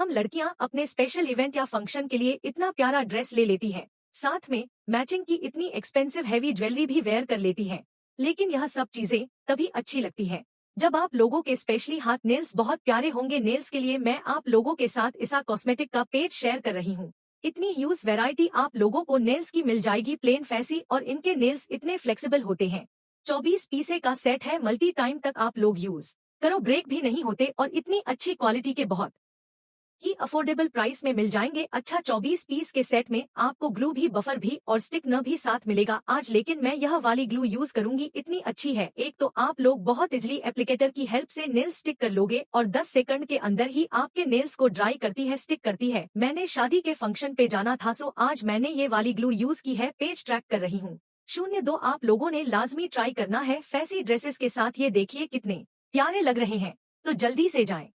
हम लड़कियां अपने स्पेशल इवेंट या फंक्शन के लिए इतना प्यारा ड्रेस ले लेती हैं, साथ में मैचिंग की इतनी एक्सपेंसिव हैवी ज्वेलरी भी वेयर कर लेती हैं। लेकिन यह सब चीजें तभी अच्छी लगती हैं जब आप लोगों के स्पेशली हाथ नेल्स बहुत प्यारे होंगे। नेल्स के लिए मैं आप लोगों के साथ इसा कॉस्मेटिक का पेज शेयर कर रही हूँ। इतनी यूज वैरायटी आप लोगों को नेल्स की मिल जाएगी, प्लेन फैंसी, और इनके नेल्स इतने फ्लेक्सिबल होते हैं। 24 पीसे का सेट है, मल्टी टाइम तक आप लोग यूज करो, ब्रेक भी नहीं होते, और इतनी अच्छी क्वालिटी के बहुत ही अफोर्डेबल प्राइस में मिल जाएंगे। अच्छा, 24 पीस के सेट में आपको ग्लू भी, बफर भी और स्टिक न भी साथ मिलेगा आज, लेकिन मैं यह वाली ग्लू यूज करूंगी, इतनी अच्छी है। एक तो आप लोग बहुत इजली एप्लीकेटर की हेल्प से नेल स्टिक कर लोगे और 10 सेकंड के अंदर ही आपके नेल्स को ड्राई करती है, स्टिक करती है। मैंने शादी के फंक्शन पे जाना था, सो आज मैंने ये वाली ग्लू यूज की है, पेज ट्रैक कर रही हूँ। 02 आप लोगों ने लाजमी ट्राई करना है फैंसी ड्रेसेस के साथ। ये देखिए कितने प्यारे लग रहे हैं, तो जल्दी से जाएं।